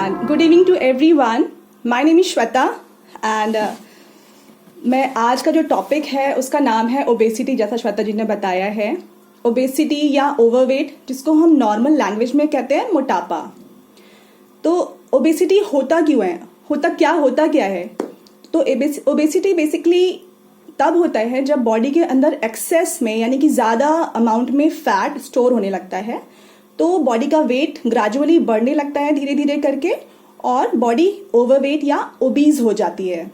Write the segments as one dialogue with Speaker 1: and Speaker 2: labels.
Speaker 1: and good evening to everyone. My name is Shweta and मैं आज का जो टॉपिक है उसका नाम है ओबेसिटी, जैसा श्वेता जी ने बताया है। ओबेसिटी या ओवरवेट, जिसको हम नॉर्मल लैंग्वेज में कहते हैं मोटापा। तो ओबेसिटी होता क्यों है, होता क्या है? तो ओबेसिटी बेसिकली तब होता है जब बॉडी के अंदर एक्सेस में यानी कि ज़्यादा अमाउंट में फैट स्टोर होने लगता है, तो बॉडी का वेट ग्रेजुअली बढ़ने लगता है धीरे धीरे करके और बॉडी ओवरवेट या ओबीज हो जाती है।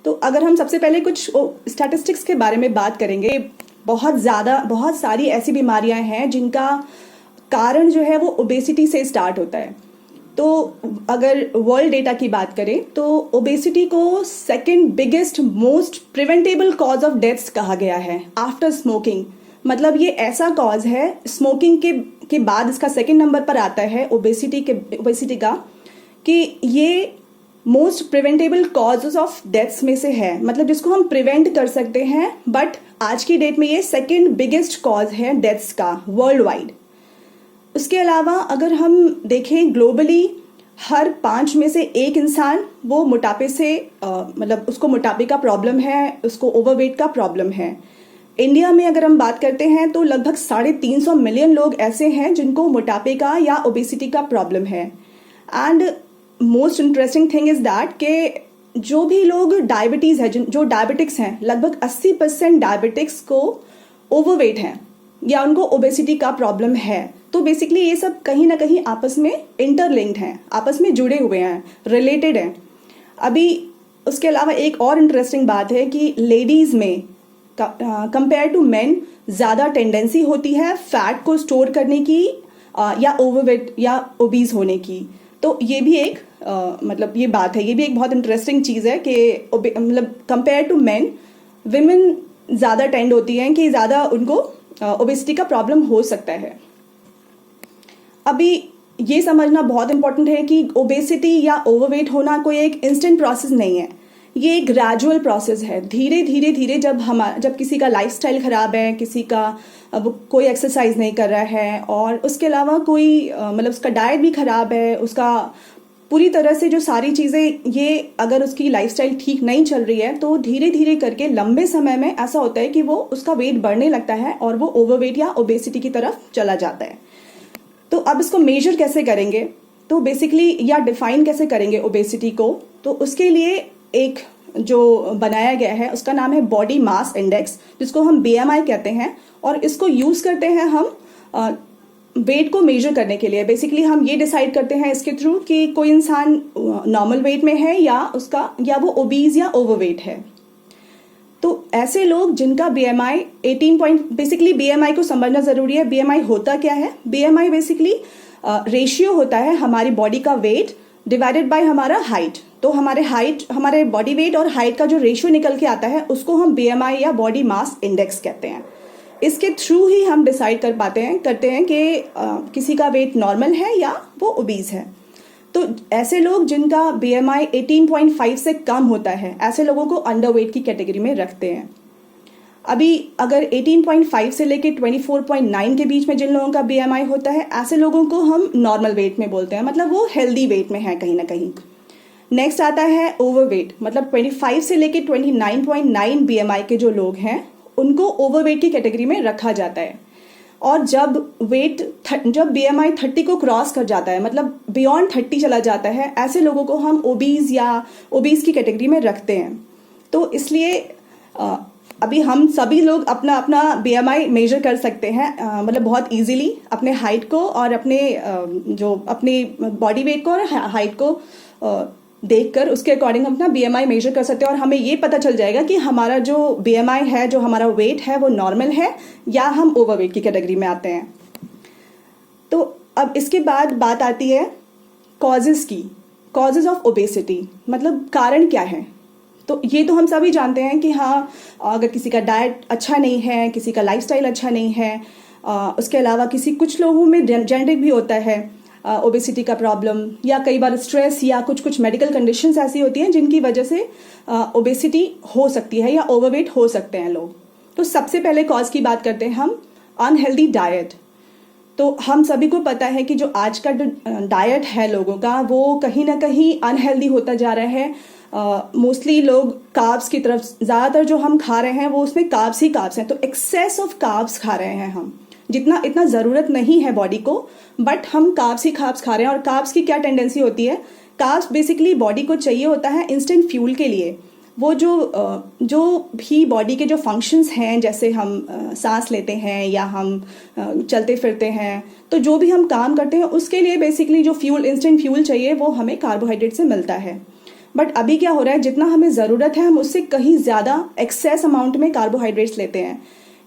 Speaker 1: तो अगर हम सबसे पहले कुछ स्टैटिस्टिक्स के बारे में बात करेंगे, बहुत सारी ऐसी बीमारियां हैं जिनका कारण जो है वो ओबेसिटी से स्टार्ट होता है। तो अगर वर्ल्ड डेटा की बात करें तो ओबेसिटी को second biggest most preventable cause of deaths कहा गया है आफ्टर स्मोकिंग। मतलब ये ऐसा कॉज है, स्मोकिंग के बाद इसका सेकंड नंबर पर आता है ओबेसिटी का, कि ये most preventable causes of deaths में से है, मतलब जिसको हम प्रिवेंट कर सकते हैं। बट आज की डेट में ये सेकंड बिगेस्ट कॉज है डेथ्स का वर्ल्ड वाइड। उसके अलावा अगर हम देखें ग्लोबली, हर 5 में से एक इंसान वो मोटापे से मतलब उसको मोटापे का प्रॉब्लम है, उसको ओवरवेट का प्रॉब्लम है। इंडिया में अगर हम बात करते हैं तो लगभग 350 मिलियन लोग ऐसे हैं जिनको मोटापे का या ओबेसिटी का प्रॉब्लम है। And most interesting thing is that कि जो भी लोग डायबिटीज़ है, जो डायबिटिक्स हैं, लगभग 80% डायबिटिक्स को ओवरवेट हैं या उनको ओबेसिटी का प्रॉब्लम है। तो बेसिकली ये सब कहीं ना कहीं आपस में इंटरलिंक्ड हैं, आपस में जुड़े हुए हैं, रिलेटेड हैं। अभी उसके अलावा एक और इंटरेस्टिंग बात है कि लेडीज़ में कंपेयर टू मेन ज़्यादा टेंडेंसी होती है फैट को स्टोर करने की या ओवरवेट या ओबीज होने की। तो ये भी एक मतलब ये बात है, ये भी एक बहुत इंटरेस्टिंग चीज़ है कि मतलब कंपेयर टू मेन विमेन ज़्यादा टेंड होती हैं कि ज़्यादा उनको ओबेसिटी का प्रॉब्लम हो सकता है। अभी ये समझना बहुत इंपॉर्टेंट है कि ओबेसिटी या ओवरवेट होना कोई एक इंस्टेंट प्रोसेस नहीं है, ये एक ग्रेजुअल प्रोसेस है। धीरे धीरे जब किसी का लाइफस्टाइल ख़राब है, किसी का कोई एक्सरसाइज नहीं कर रहा है और उसके अलावा कोई मतलब उसका डाइट भी ख़राब है, उसका पूरी तरह से जो सारी चीज़ें ये अगर उसकी लाइफस्टाइल ठीक नहीं चल रही है, तो धीरे धीरे करके लंबे समय में ऐसा होता है कि वो उसका वेट बढ़ने लगता है और वो ओवरवेट या ओबेसिटी की तरफ चला जाता है। तो अब इसको मेजर कैसे करेंगे, तो बेसिकली या डिफाइन कैसे करेंगे ओबेसिटी को, तो उसके लिए एक जो बनाया गया है उसका नाम है बॉडी मास इंडेक्स, जिसको हम बीएमआई कहते हैं। और इसको यूज़ करते हैं हम वेट को मेजर करने के लिए। बेसिकली हम ये डिसाइड करते हैं इसके थ्रू कि कोई इंसान नॉर्मल वेट में है या वो ओबीज या ओवरवेट है। तो ऐसे लोग जिनका बीएमआई 18 बेसिकली बीएमआई को समझना ज़रूरी है। बीएमआई होता क्या है? बीएमआई बेसिकली रेशियो होता है हमारी बॉडी का वेट डिवाइडेड बाय हमारा हाइट। तो हमारे बॉडी वेट और हाइट का जो रेशियो निकल के आता है उसको हम बीएमआई या बॉडी मास इंडेक्स कहते हैं। इसके थ्रू ही हम डिसाइड करते हैं कि किसी का वेट नॉर्मल है या वो ओबीज है। तो ऐसे लोग जिनका बीएमआई 18.5 से कम होता है, ऐसे लोगों को अंडरवेट की कैटेगरी में रखते हैं। अभी अगर 18.5 से लेके 24.9 के बीच में जिन लोगों का बीएमआई होता है, ऐसे लोगों को हम नॉर्मल वेट में बोलते हैं, मतलब वो हेल्दी वेट में है कहीं ना कहीं। नेक्स्ट आता है ओवरवेट, मतलब 25 से लेके 29.9 बीएमआई के जो लोग हैं उनको ओवरवेट की कैटेगरी में रखा जाता है। और जब बीएमआई 30 को क्रॉस कर जाता है, मतलब बियॉन्ड 30 चला जाता है, ऐसे लोगों को हम ओबीज या ओबीज की कैटेगरी में रखते हैं। तो इसलिए अभी हम सभी लोग अपना अपना बीएमआई मेजर कर सकते हैं, मतलब बहुत इजीली अपने हाइट को और अपने बॉडी वेट को और हाइट को देखकर उसके अकॉर्डिंग अपना बीएमआई मेजर कर सकते हैं और हमें ये पता चल जाएगा कि हमारा जो बीएमआई है, जो हमारा वेट है, वो नॉर्मल है या हम ओवरवेट की कैटेगरी में आते हैं। तो अब इसके बाद बात आती है कॉजेज ऑफ ओबेसिटी, मतलब कारण क्या है। तो ये तो हम सभी जानते हैं कि हाँ, अगर किसी का डाइट अच्छा नहीं है, किसी का लाइफस्टाइल अच्छा नहीं है, उसके अलावा कुछ लोगों में जेनेटिक भी होता है ओबेसिटी का प्रॉब्लम, या कई बार स्ट्रेस या कुछ मेडिकल कंडीशंस ऐसी होती हैं जिनकी वजह से ओबेसिटी हो सकती है या ओवरवेट हो सकते हैं लोग। तो सबसे पहले कॉज की बात करते हैं हम, अनहेल्दी डाइट। तो हम सभी को पता है कि जो आज का जो डाइट है लोगों का वो कहीं ना कहीं अनहेल्दी होता जा रहा है। मोस्टली लोग कार्ब्स की तरफ ज़्यादातर जो हम खा रहे हैं वो उसमें कार्ब्स ही कार्ब्स हैं, तो एक्सेस ऑफ कार्ब्स खा रहे हैं हम, जितना इतना ज़रूरत नहीं है बॉडी को, बट हम कार्ब्स ही कार्ब्स खा रहे हैं। और कार्ब्स की क्या टेंडेंसी होती है, कार्ब्स बेसिकली बॉडी को चाहिए होता है इंस्टेंट फ्यूल के लिए। वो जो भी बॉडी के जो फंक्शंस हैं, जैसे हम सांस लेते हैं या हम चलते फिरते हैं, तो जो भी हम काम करते हैं उसके लिए बेसिकली जो फ्यूल, इंस्टेंट फ्यूल चाहिए वो हमें कार्बोहाइड्रेट से मिलता है। बट अभी क्या हो रहा है, जितना हमें ज़रूरत है हम उससे कहीं ज़्यादा एक्सेस अमाउंट में कार्बोहाइड्रेट्स लेते हैं।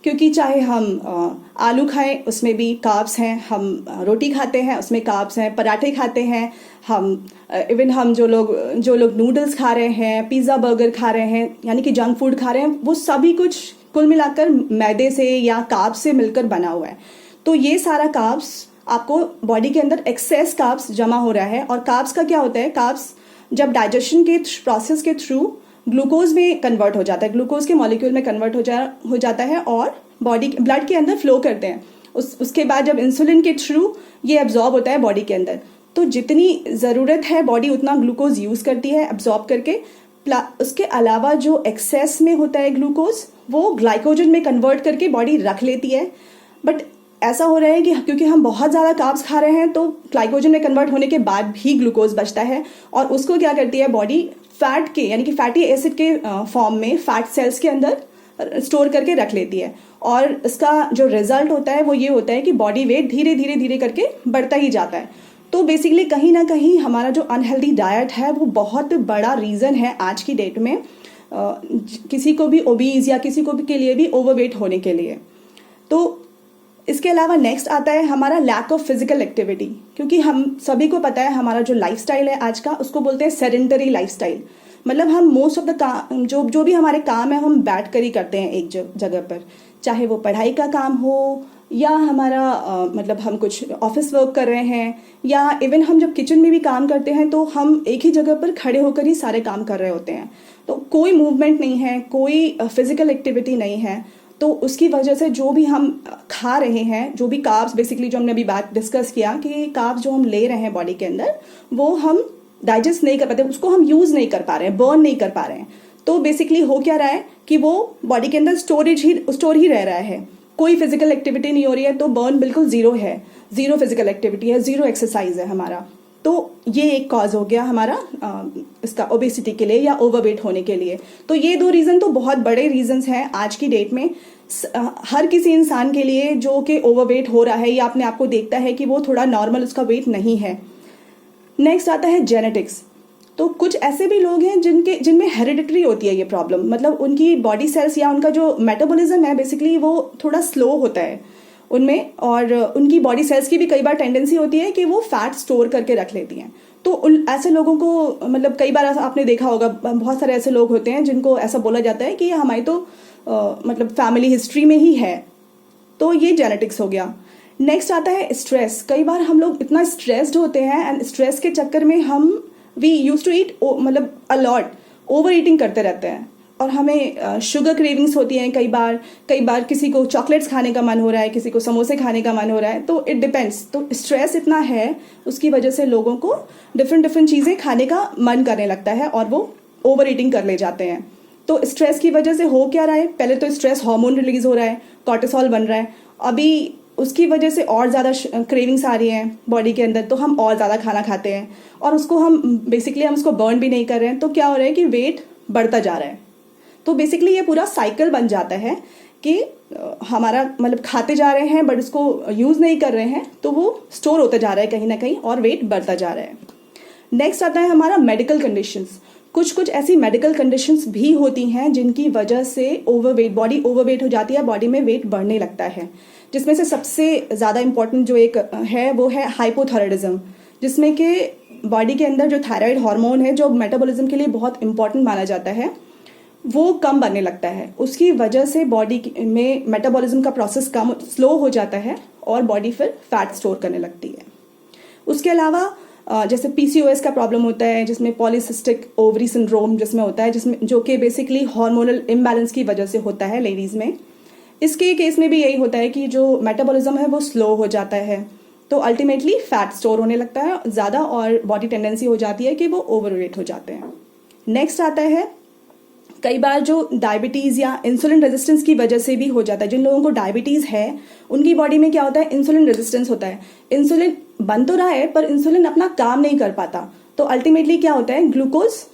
Speaker 1: क्योंकि चाहे हम आलू खाएं उसमें भी कार्ब्स हैं, हम रोटी खाते हैं उसमें कार्ब्स हैं, पराठे खाते हैं हम, इवन हम जो लोग नूडल्स खा रहे हैं, पिज़्ज़ा बर्गर खा रहे हैं, यानी कि जंक फूड खा रहे हैं, वो सभी कुछ कुल मिलाकर मैदे से या कार्ब्स से मिलकर बना हुआ है। तो ये सारा कार्ब्स आपको बॉडी के अंदर एक्सेस कार्ब्स जमा हो रहा है। और कार्ब्स का क्या होता है, कार्ब्स जब डाइजेशन के प्रोसेस के थ्रू ग्लूकोज में कन्वर्ट हो जाता है, ग्लूकोज के मॉलिक्यूल में कन्वर्ट हो जाता है और बॉडी ब्लड के अंदर फ्लो करते हैं। उसके बाद जब इंसुलिन के थ्रू ये एब्जॉर्ब होता है बॉडी के अंदर, तो जितनी ज़रूरत है बॉडी उतना ग्लूकोज यूज़ करती है एब्जॉर्ब करके। उसके अलावा जो एक्सेस में होता है ग्लूकोज वो ग्लाइकोजन में कन्वर्ट करके बॉडी रख लेती है। बट ऐसा हो रहा है कि क्योंकि हम बहुत ज़्यादा कार्ब्स खा रहे हैं तो ग्लाइकोजन में कन्वर्ट होने के बाद भी ग्लूकोज बचता है, और उसको क्या करती है बॉडी फैट के, यानी कि फैटी एसिड के फॉर्म में फैट सेल्स के अंदर स्टोर करके रख लेती है। और इसका जो रिजल्ट होता है वो ये होता है कि बॉडी वेट धीरे धीरे धीरे करके बढ़ता ही जाता है। तो बेसिकली कहीं ना कहीं हमारा जो अनहेल्दी डाइट है वो बहुत बड़ा रीज़न है आज की डेट में किसी को भी ओबीज या किसी को भी के लिए भी ओवरवेट होने के लिए। तो इसके अलावा नेक्स्ट आता है हमारा लैक ऑफ फिजिकल एक्टिविटी। क्योंकि हम सभी को पता है हमारा जो लाइफस्टाइल है आज का, उसको बोलते हैं सेडेंटरी लाइफस्टाइल। मतलब हम मोस्ट ऑफ द काम जो भी हमारे काम है हम बैठ कर ही करते हैं एक जगह पर, चाहे वो पढ़ाई का काम हो या हमारा मतलब हम कुछ ऑफिस वर्क कर रहे हैं, या इवन हम जब किचन में भी काम करते हैं तो हम एक ही जगह पर खड़े होकर ही सारे काम कर रहे होते हैं। तो कोई मूवमेंट नहीं है, कोई फिजिकल एक्टिविटी नहीं है। तो उसकी वजह से जो भी हम खा रहे हैं, जो भी कार्ब्स बेसिकली जो हमने अभी बात डिस्कस किया कि कार्ब्स जो हम ले रहे हैं बॉडी के अंदर वो हम डाइजेस्ट नहीं कर पाते, उसको हम यूज़ नहीं कर पा रहे हैं, बर्न नहीं कर पा रहे हैं। तो बेसिकली हो क्या रहा है कि वो बॉडी के अंदर स्टोर ही रह रहा है, कोई फिजिकल एक्टिविटी नहीं हो रही है, तो बर्न बिल्कुल ज़ीरो है, ज़ीरो फिजिकल एक्टिविटी है, ज़ीरो एक्सरसाइज है हमारा। तो ये एक कॉज हो गया हमारा इसका ओबेसिटी के लिए या ओवरवेट होने के लिए। तो ये दो रीज़न तो बहुत बड़े रीजंस हैं आज की डेट में हर किसी इंसान के लिए जो कि ओवरवेट हो रहा है या अपने आप को देखता है कि वो थोड़ा नॉर्मल उसका वेट नहीं है। नेक्स्ट आता है जेनेटिक्स। तो कुछ ऐसे भी लोग हैं जिनमें हेरिडिटरी होती है ये प्रॉब्लम, मतलब उनकी बॉडी सेल्स या उनका जो मेटाबॉलिज्म है बेसिकली वो थोड़ा स्लो होता है उनमें, और उनकी बॉडी सेल्स की भी कई बार टेंडेंसी होती है कि वो फैट स्टोर करके रख लेती हैं। तो ऐसे लोगों को मतलब कई बार आपने देखा होगा, बहुत सारे ऐसे लोग होते हैं जिनको ऐसा बोला जाता है कि हमारी तो मतलब फैमिली हिस्ट्री में ही है। तो ये जेनेटिक्स हो गया। नेक्स्ट आता है स्ट्रेस। कई बार हम लोग इतना स्ट्रेस्ड होते हैं एंड स्ट्रेस के चक्कर में वी यूज टू ईट मतलब अलॉट, ओवर ईटिंग करते रहते हैं और हमें शुगर क्रेविंग्स होती हैं। कई बार किसी को चॉकलेट्स खाने का मन हो रहा है, किसी को समोसे खाने का मन हो रहा है। तो इट डिपेंड्स। तो स्ट्रेस इतना है उसकी वजह से लोगों को डिफरेंट चीज़ें खाने का मन करने लगता है और वो ओवर ईटिंग कर ले जाते हैं। तो स्ट्रेस की वजह से हो क्या रहा है, पहले तो स्ट्रेस हार्मोन रिलीज हो रहा है, कॉर्टिसोल बन रहा है, अभी उसकी वजह से और ज़्यादा क्रेविंग्स आ रही हैं बॉडी के अंदर, तो हम और ज़्यादा खाना खाते हैं और उसको हम उसको बर्न भी नहीं कर रहे हैं। तो क्या हो रहा है कि वेट बढ़ता जा रहा है। तो बेसिकली ये पूरा साइकिल बन जाता है कि हमारा मतलब खाते जा रहे हैं बट उसको यूज़ नहीं कर रहे हैं, तो वो स्टोर होता जा रहा है कहीं ना कहीं और वेट बढ़ता जा रहा है। नेक्स्ट आता है हमारा मेडिकल कंडीशंस। कुछ ऐसी मेडिकल कंडीशंस भी होती हैं जिनकी वजह से बॉडी ओवरवेट हो जाती है, बॉडी में वेट बढ़ने लगता है। जिसमें से सबसे ज़्यादा इम्पॉर्टेंट जो एक है वो है हाइपोथायराइडिज्म, जिसमें कि बॉडी के अंदर जो थायराइड हार्मोन है जो मेटाबॉलिज्म के लिए बहुत इंपॉर्टेंट माना जाता है वो कम बनने लगता है। उसकी वजह से बॉडी में मेटाबॉलिज्म का प्रोसेस स्लो हो जाता है और बॉडी फिर फैट स्टोर करने लगती है। उसके अलावा जैसे PCOS का प्रॉब्लम होता है, जिसमें पॉलीसिस्टिक ओवरी सिंड्रोम जिसमें होता है, जिसमें जो कि बेसिकली हार्मोनल इम्बैलेंस की वजह से होता है लेडीज़ में। इसके केस में भी यही होता है कि जो मेटाबॉलिज्म है वो स्लो हो जाता है, तो अल्टीमेटली फैट स्टोर होने लगता है ज़्यादा और बॉडी टेंडेंसी हो जाती है कि वो ओवरवेट हो जाते हैं। नेक्स्ट आता है कई बार जो डायबिटीज़ या इंसुलिन रेजिस्टेंस की वजह से भी हो जाता है। जिन लोगों को डायबिटीज़ है उनकी बॉडी में क्या होता है, इंसुलिन रेजिस्टेंस होता है। इंसुलिन बन तो रहा है पर इंसुलिन अपना काम नहीं कर पाता, तो अल्टीमेटली क्या होता है, ग्लूकोज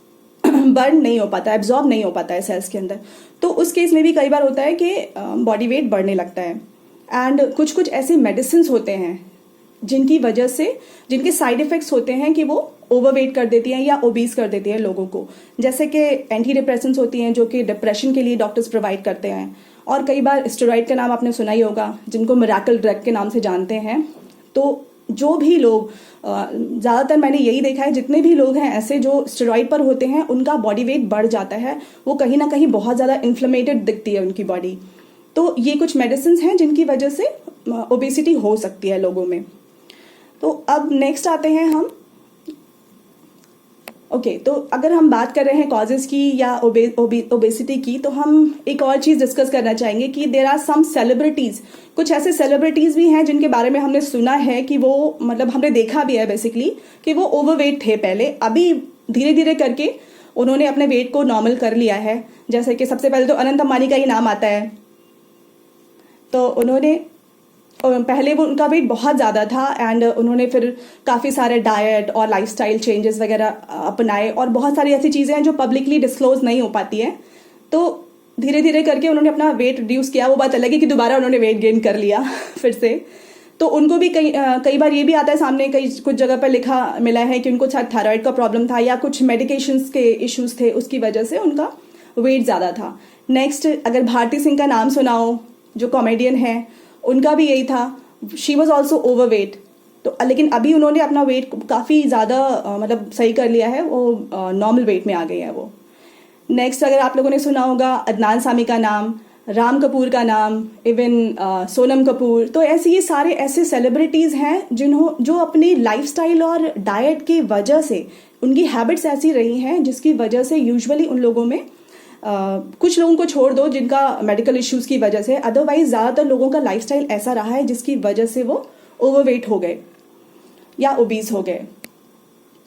Speaker 1: बर्न नहीं हो पाता, एब्जॉर्ब नहीं हो पाता है सेल्स के अंदर। तो उस केस में भी कई बार होता है कि बॉडी वेट बढ़ने लगता है। एंड कुछ कुछ ऐसे मेडिसिन होते हैं जिनकी वजह से, जिनके साइड इफेक्ट्स होते हैं कि वो ओवरवेट कर देती हैं या ओबीज कर देती हैं लोगों को। जैसे कि एंटी डिप्रेसेंट्स होती हैं जो कि डिप्रेशन के लिए डॉक्टर्स प्रोवाइड करते हैं, और कई बार स्टेरॉइड का नाम आपने सुना ही होगा, जिनको मिराकल ड्रग के नाम से जानते हैं। तो जो भी लोग, ज़्यादातर मैंने यही देखा है, जितने भी लोग हैं ऐसे जो स्टेरॉइड पर होते हैं उनका बॉडी वेट बढ़ जाता है, वो कहीं ना कहीं बहुत ज़्यादा इन्फ्लेमेटेड दिखती है उनकी बॉडी। तो ये कुछ मेडिसिन हैं जिनकी वजह से ओबेसिटी हो सकती है लोगों में। तो अब नेक्स्ट आते हैं हम, तो अगर हम बात कर रहे हैं कॉजेज़ की या ओबेसिटी की, तो हम एक और चीज़ डिस्कस करना चाहेंगे कि देर आर सम सेलिब्रिटीज़, कुछ ऐसे सेलिब्रिटीज़ भी हैं जिनके बारे में हमने सुना है कि वो, मतलब हमने देखा भी है बेसिकली कि वो ओवरवेट थे पहले, अभी धीरे धीरे करके उन्होंने अपने वेट को नॉर्मल कर लिया है। जैसे कि सबसे पहले तो अनंत अंबानी का ही नाम आता है। तो उन्होंने पहले वो, उनका वेट बहुत ज़्यादा था एंड उन्होंने फिर काफ़ी सारे डाइट और लाइफस्टाइल चेंजेस वगैरह अपनाए, और बहुत सारी ऐसी चीज़ें हैं जो पब्लिकली डिस्क्लोज नहीं हो पाती हैं। तो धीरे धीरे करके उन्होंने अपना वेट रिड्यूस किया। वो बात अलग है कि दोबारा उन्होंने वेट गेन कर लिया फिर से। तो उनको भी कई बार ये भी आता है सामने, कुछ जगह पर लिखा मिला है कि उनको शायद थायराइड का प्रॉब्लम था या कुछ मेडिकेशंस के इश्यूज थे, उसकी वजह से उनका वेट ज़्यादा था। नेक्स्ट, अगर भारती सिंह का नाम सुना हो, जो कॉमेडियन है, उनका भी यही था, शी वॉज ऑल्सो ओवरवेट। तो लेकिन अभी उन्होंने अपना वेट काफ़ी ज़्यादा मतलब सही कर लिया है, वो नॉर्मल वेट में आ गई है वो। नेक्स्ट, अगर आप लोगों ने सुना होगा अदनान सामी का नाम, राम कपूर का नाम, इवन सोनम कपूर। तो ऐसे ये सारे ऐसे सेलिब्रिटीज़ हैं जो अपनी लाइफस्टाइल और डाइट की वजह से, उनकी हैबिट्स ऐसी रही हैं जिसकी वजह से यूजुअली उन लोगों में कुछ लोगों को छोड़ दो जिनका मेडिकल इश्यूज़ की वजह से, अदरवाइज ज़्यादातर लोगों का लाइफस्टाइल ऐसा रहा है जिसकी वजह से वो ओवरवेट हो गए या ओबीज हो गए।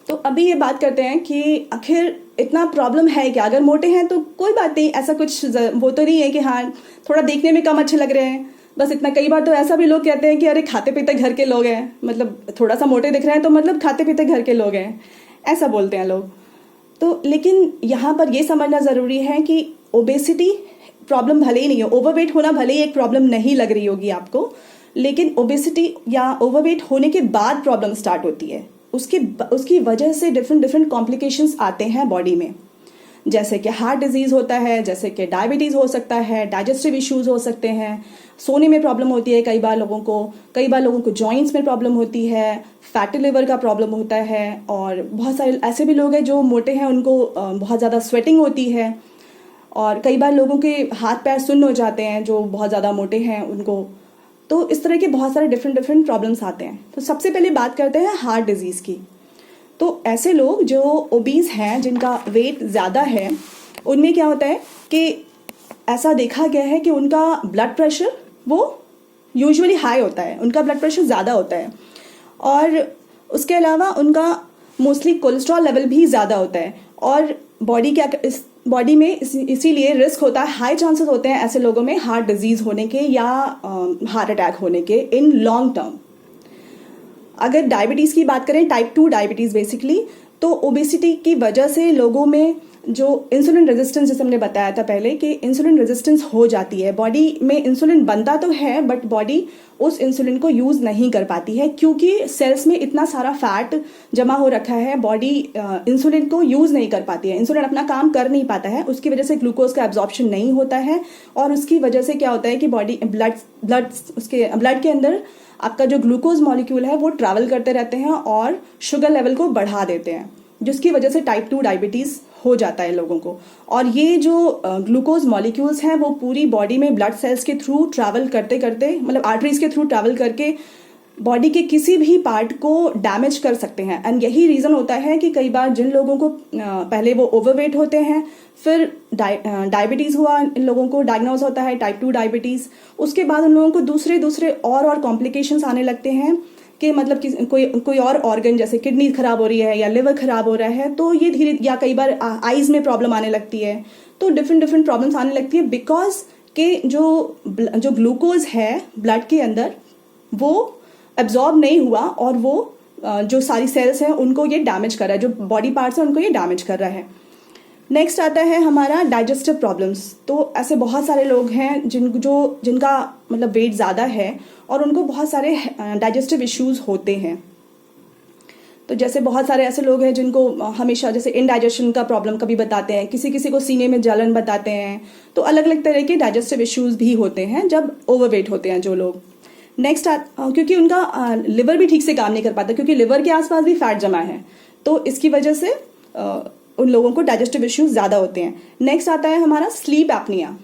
Speaker 1: तो अभी ये बात करते हैं कि आखिर इतना प्रॉब्लम है क्या। अगर मोटे हैं तो कोई बात नहीं, ऐसा कुछ वो तो नहीं है कि हाँ थोड़ा देखने में कम अच्छे लग रहे हैं, बस इतना। कई बार तो ऐसा भी लोग कहते हैं कि अरे खाते पीते घर के लोग हैं, मतलब थोड़ा सा मोटे दिख रहे हैं तो मतलब खाते पीते घर के लोग हैं, ऐसा बोलते हैं लोग। तो लेकिन यहाँ पर ये समझना ज़रूरी है कि ओबेसिटी प्रॉब्लम भले ही नहीं हो, ओवरवेट होना भले ही एक प्रॉब्लम नहीं लग रही होगी आपको, लेकिन ओबेसिटी या ओवरवेट होने के बाद प्रॉब्लम स्टार्ट होती है। उसकी वजह से डिफरेंट कॉम्प्लिकेशंस आते हैं बॉडी में, जैसे कि हार्ट डिजीज़ होता है, जैसे कि डायबिटीज़ हो सकता है, डाइजेस्टिव इश्यूज़ हो सकते हैं, सोने में प्रॉब्लम होती है कई बार लोगों को जॉइंट्स में प्रॉब्लम होती है, फैटी लिवर का प्रॉब्लम होता है, और बहुत सारे ऐसे भी लोग हैं जो मोटे हैं, उनको बहुत ज़्यादा स्वेटिंग होती है, और कई बार लोगों के हाथ पैर सुन्न हो जाते हैं जो बहुत ज़्यादा मोटे हैं उनको। तो इस तरह के बहुत सारे डिफरेंट प्रॉब्लम्स आते हैं। तो सबसे पहले बात करते हैं हार्ट डिजीज़ की। तो ऐसे लोग जो ओबीज हैं, जिनका वेट ज़्यादा है, उनमें क्या होता है कि ऐसा देखा गया है कि उनका ब्लड प्रेशर वो यूजुअली हाई होता है, उनका ब्लड प्रेशर ज़्यादा होता है, और उसके अलावा उनका मोस्टली कोलेस्ट्रॉल लेवल भी ज़्यादा होता है। और बॉडी में इसीलिए रिस्क होता है, हाई चांसेस होते हैं ऐसे लोगों में हार्ट डिजीज़ होने के या हार्ट अटैक होने के इन लॉन्ग टर्म। अगर डायबिटीज़ की बात करें, टाइप 2 डायबिटीज़ बेसिकली, तो ओबेसिटी की वजह से लोगों में जो इंसुलिन रेजिस्टेंस, जैसे हमने बताया था पहले कि इंसुलिन रेजिस्टेंस हो जाती है। बॉडी में इंसुलिन बनता तो है बट बॉडी उस इंसुलिन को यूज़ नहीं कर पाती है, क्योंकि सेल्स में इतना सारा फैट जमा हो रखा है, बॉडी इंसुलिन को यूज़ नहीं कर पाती है, इंसुलिन अपना काम कर नहीं पाता है, उसकी वजह से ग्लूकोज का एब्जॉर्प्शन नहीं होता है, और उसकी वजह से क्या होता है कि बॉडी ब्लड के अंदर आपका जो ग्लूकोज मॉलिक्यूल है वो ट्रैवल करते रहते हैं और शुगर लेवल को बढ़ा देते हैं, जिसकी वजह से टाइप 2 डायबिटीज़ हो जाता है लोगों को। और ये जो ग्लूकोज मॉलिक्यूल्स हैं वो पूरी बॉडी में ब्लड सेल्स के थ्रू ट्रैवल करते करते, मतलब आर्टरीज के थ्रू ट्रैवल करके बॉडी के किसी भी पार्ट को डैमेज कर सकते हैं। एंड यही रीज़न होता है कि कई बार जिन लोगों को पहले वो ओवरवेट होते हैं, फिर डायबिटीज़ हुआ, इन लोगों को डायग्नोज होता है टाइप 2 डायबिटीज़, उसके बाद उन लोगों को दूसरे और कॉम्प्लिकेशंस आने लगते हैं कि मतलब कि कोई और ऑर्गन जैसे किडनी खराब हो रही है या लिवर खराब हो रहा है, तो ये धीरे, या कई बार आईज में प्रॉब्लम आने लगती है, तो डिफरेंट प्रॉब्लम्स आने लगती है बिकॉज के जो ग्लूकोज है ब्लड के अंदर वो एब्जॉर्ब नहीं हुआ, और वो जो सारी सेल्स हैं उनको ये डैमेज कर रहा है, जो बॉडी पार्ट्स हैं उनको ये डैमेज कर रहा है। नेक्स्ट आता है हमारा डाइजेस्टिव प्रॉब्लम्स। तो ऐसे बहुत सारे लोग हैं जिनका मतलब वेट ज़्यादा है और उनको बहुत सारे डाइजेस्टिव इश्यूज होते हैं। तो जैसे बहुत सारे ऐसे लोग हैं जिनको हमेशा जैसे इंडाइजेशन का प्रॉब्लम कभी बताते हैं, किसी को सीने में जलन बताते हैं, तो अलग अलग तरह के डाइजेस्टिव इश्यूज भी होते हैं जब ओवरवेट होते हैं जो लोग। नेक्स्ट क्योंकि उनका लिवर भी ठीक से काम नहीं कर पाता, क्योंकि लिवर के आसपास भी फैट जमा है, तो इसकी वजह से उन लोगों को डाइजेस्टिव इश्यूज ज़्यादा होते हैं। नेक्स्ट आता है हमारा स्लीप एपनिया।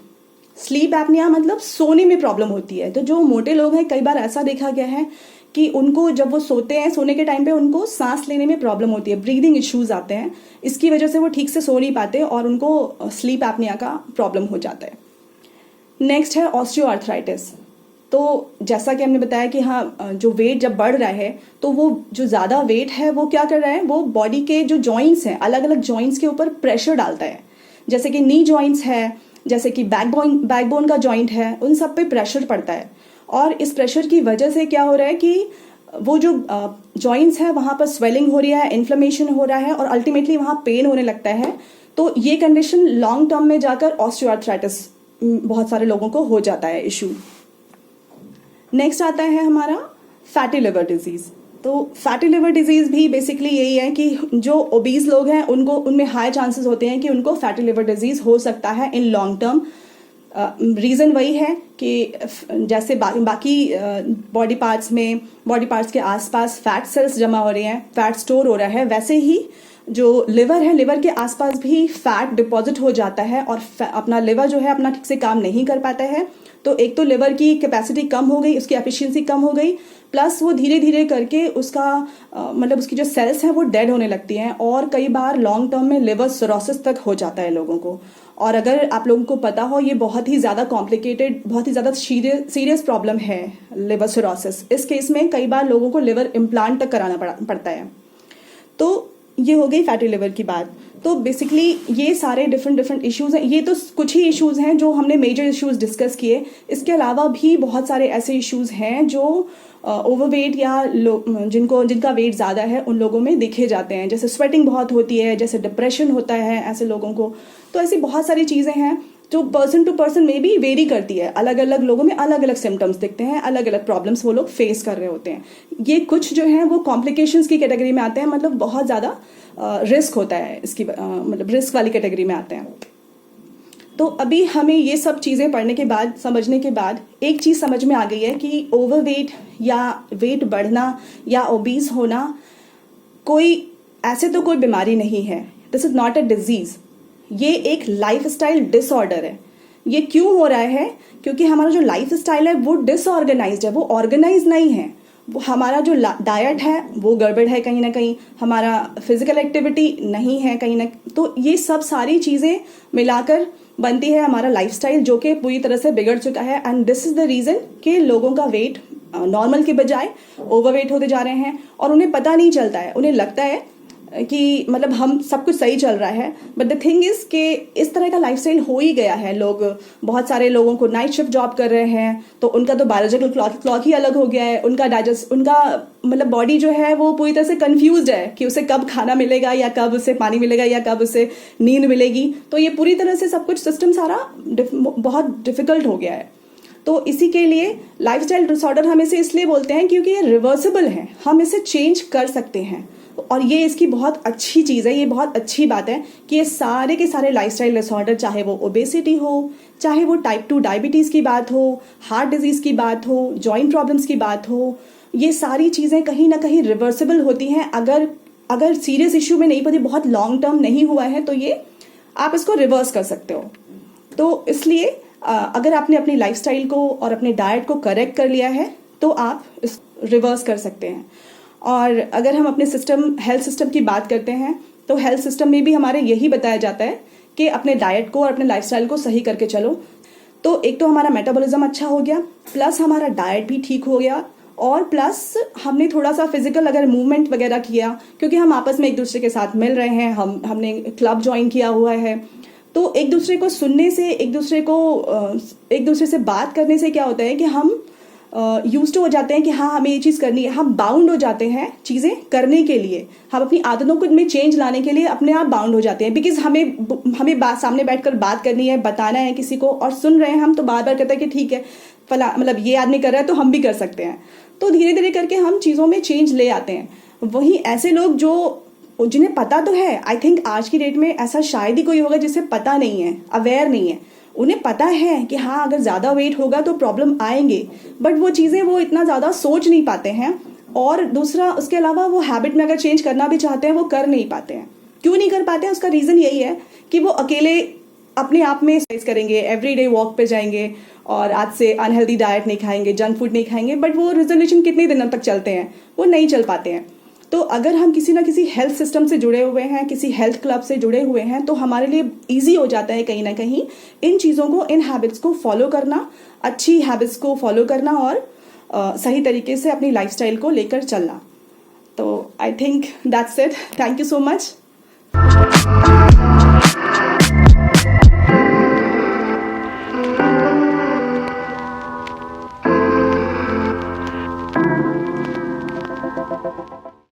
Speaker 1: स्लीप एपनिया मतलब सोने में प्रॉब्लम होती है। तो जो मोटे लोग हैं, कई बार ऐसा देखा गया है कि उनको जब वो सोते हैं, सोने के टाइम पे उनको सांस लेने में प्रॉब्लम होती है, ब्रीदिंग इश्यूज आते हैं, इसकी वजह से वो ठीक से सो नहीं पाते और उनको स्लीप एपनिया का प्रॉब्लम हो जाता है। नेक्स्ट है ऑस्टियोआर्थराइटिस। तो जैसा कि हमने बताया कि हाँ, जो वेट जब बढ़ रहा है तो वो जो ज़्यादा वेट है वो क्या कर रहा है, वो बॉडी के जो जॉइंट्स हैं, अलग अलग जॉइंट्स के ऊपर प्रेशर डालता है। जैसे कि नी जॉइंट्स है, जैसे कि बैकबोन का जॉइंट है, उन सब पे प्रेशर पड़ता है। और इस प्रेशर की वजह से क्या हो रहा है कि वो जो जॉइंट्स हैं वहाँ पर स्वेलिंग हो रही है, इन्फ्लेमेशन हो रहा है और अल्टीमेटली वहाँ पेन होने लगता है। तो ये कंडीशन लॉन्ग टर्म में जाकर ऑस्टियोआर्थराइटिस बहुत सारे लोगों को हो जाता है इशू। नेक्स्ट आता है हमारा फैटी लिवर डिजीज़। तो फैटी लिवर डिजीज़ भी बेसिकली यही है कि जो ओबीज लोग हैं उनमें हाई चांसेस होते हैं कि उनको फैटी लिवर डिजीज़ हो सकता है इन लॉन्ग टर्म। रीज़न वही है कि जैसे बाकी बॉडी पार्ट्स के आसपास फैट सेल्स जमा हो रही हैं, फैट स्टोर हो रहा है, वैसे ही जो लिवर है, लिवर के आसपास भी फैट डिपॉजिट हो जाता है और अपना लिवर जो है अपना ठीक से काम नहीं कर पाता है। तो एक तो लिवर की कैपेसिटी कम हो गई, उसकी एफिशिएंसी कम हो गई, प्लस वो धीरे धीरे करके उसका मतलब उसकी जो सेल्स हैं वो डेड होने लगती हैं और कई बार लॉन्ग टर्म में लिवर सिरोसिस तक हो जाता है लोगों को। और अगर आप लोगों को पता हो, ये बहुत ही ज़्यादा कॉम्प्लिकेटेड, बहुत ही ज़्यादा सीरियस प्रॉब्लम है लिवर सिरोसिस। इस केस में कई बार लोगों को लिवर इम्प्लांट तक कराना पड़ता है। तो ये हो गई फैटी लिवर की बात। तो बेसिकली ये सारे डिफरेंट इश्यूज हैं। ये तो कुछ ही इश्यूज हैं जो हमने मेजर इश्यूज डिस्कस किए। इसके अलावा भी बहुत सारे ऐसे इश्यूज हैं जो ओवरवेट या जिनका वेट ज़्यादा है उन लोगों में देखे जाते हैं। जैसे स्वेटिंग बहुत होती है, जैसे डिप्रेशन होता है ऐसे लोगों को। तो ऐसी बहुत सारी चीज़ें हैं जो पर्सन टू पर्सन में भी वेरी करती है। अलग अलग लोगों में अलग अलग सिम्टम्स दिखते हैं, अलग अलग प्रॉब्लम्स वो लोग फेस कर रहे होते हैं। ये कुछ जो हैं वो कॉम्प्लिकेशंस की कैटेगरी में आते हैं, मतलब बहुत ज़्यादा रिस्क होता है इसकी, मतलब रिस्क वाली कैटेगरी में आते हैं। तो अभी हमें ये सब चीज़ें पढ़ने के बाद, समझने के बाद एक चीज़ समझ में आ गई है कि ओवरवेट या वेट बढ़ना या ओबीज होना ऐसे तो कोई बीमारी नहीं है। This is not a disease, ये एक लाइफस्टाइल डिसऑर्डर है। ये क्यों हो रहा है? क्योंकि हमारा जो लाइफस्टाइल है वो डिसऑर्गेनाइज्ड है, वो ऑर्गेनाइज नहीं है। वो हमारा जो डाइट है वो गड़बड़ है कहीं ना कहीं, हमारा फिजिकल एक्टिविटी नहीं है कहीं ना, तो ये सब सारी चीज़ें मिलाकर बनती है हमारा लाइफस्टाइल, जो कि पूरी तरह से बिगड़ चुका है। And this is the reason कि लोगों का वेट नॉर्मल के बजाय ओवरवेट होते जा रहे हैं और उन्हें पता नहीं चलता है। उन्हें लगता है कि मतलब हम सब कुछ सही चल रहा है, बट द थिंग इज कि इस तरह का लाइफस्टाइल हो ही गया है। बहुत सारे लोगों को नाइट शिफ्ट जॉब कर रहे हैं, तो उनका तो बायोलॉजिकल क्लॉक ही अलग हो गया है। उनका मतलब बॉडी जो है वो पूरी तरह से कंफ्यूज्ड है कि उसे कब खाना मिलेगा या कब उसे पानी मिलेगा या कब उसे नींद मिलेगी। तो ये पूरी तरह से सब कुछ सिस्टम सारा बहुत डिफिकल्ट हो गया है। तो इसी के लिए लाइफस्टाइल डिसऑर्डर हम इसे इसलिए बोलते हैं क्योंकि ये रिवर्सिबल है, हम इसे चेंज कर सकते हैं। और ये इसकी बहुत अच्छी चीज़ है, ये बहुत अच्छी बात है कि ये सारे के सारे लाइफस्टाइल डिसऑर्डर, चाहे वो ओबेसिटी हो, चाहे वो टाइप 2 डायबिटीज़ की बात हो, हार्ट डिजीज़ की बात हो, जॉइंट प्रॉब्लम्स की बात हो, ये सारी चीज़ें कहीं ना कहीं रिवर्सिबल होती हैं। अगर सीरियस इश्यू में नहीं पड़ी, बहुत लॉन्ग टर्म नहीं हुआ है, तो ये आप इसको रिवर्स कर सकते हो। तो इसलिए अगर आपने अपनी लाइफस्टाइल को और अपने डाइट को करेक्ट कर लिया है तो आप इस रिवर्स कर सकते हैं। और अगर हम अपने हेल्थ सिस्टम की बात करते हैं तो हेल्थ सिस्टम में भी हमारे यही बताया जाता है कि अपने डाइट को और अपने लाइफस्टाइल को सही करके चलो। तो एक तो हमारा मेटाबॉलिज्म अच्छा हो गया, प्लस हमारा डाइट भी ठीक हो गया, और प्लस हमने थोड़ा सा फिजिकल अगर मूवमेंट वगैरह किया, क्योंकि हम आपस में एक दूसरे के साथ मिल रहे हैं, हमने क्लब ज्वाइन किया हुआ है, तो एक दूसरे को सुनने से, एक दूसरे से बात करने से क्या होता है कि हम यूज्ड हो जाते हैं कि हाँ हमें ये चीज़ करनी है। हम बाउंड हो जाते हैं चीज़ें करने के लिए, हम अपनी आदतों को में चेंज लाने के लिए अपने आप बाउंड हो जाते हैं, बिकॉज हमें सामने बैठकर बात करनी है, बताना है किसी को, और सुन रहे हैं हम तो बार बार कहते हैं कि ठीक है फला मतलब ये आदमी कर रहा है तो हम भी कर सकते हैं। तो धीरे धीरे करके हम चीज़ों में चेंज ले आते हैं। वहीं ऐसे लोग जिन्हें पता तो है, आई थिंक आज की डेट में ऐसा शायद ही कोई होगा जिसे पता नहीं है, अवेयर नहीं है, उन्हें पता है कि हाँ अगर ज़्यादा वेट होगा तो प्रॉब्लम आएंगे, बट वो चीज़ें वो इतना ज़्यादा सोच नहीं पाते हैं। और दूसरा उसके अलावा वो हैबिट में अगर चेंज करना भी चाहते हैं वो कर नहीं पाते हैं। क्यों नहीं कर पाते हैं? उसका रीज़न यही है कि वो अकेले अपने आप में एक्सरसाइज करेंगे, एवरीडे वॉक पे जाएंगे और आज से अनहेल्दी डाइट नहीं खाएंगे, जंक फूड नहीं खाएंगे, बट वो रेजोल्यूशन कितने दिनों तक चलते हैं? वो नहीं चल पाते हैं। तो अगर हम किसी ना किसी हेल्थ सिस्टम से जुड़े हुए हैं, किसी हेल्थ क्लब से जुड़े हुए हैं, तो हमारे लिए ईजी हो जाता है कहीं ना कहीं इन चीज़ों को, इन हैबिट्स को फॉलो करना, अच्छी हैबिट्स को फॉलो करना और सही तरीके से अपनी लाइफस्टाइल को लेकर चलना। तो I think that's it. Thank you so much.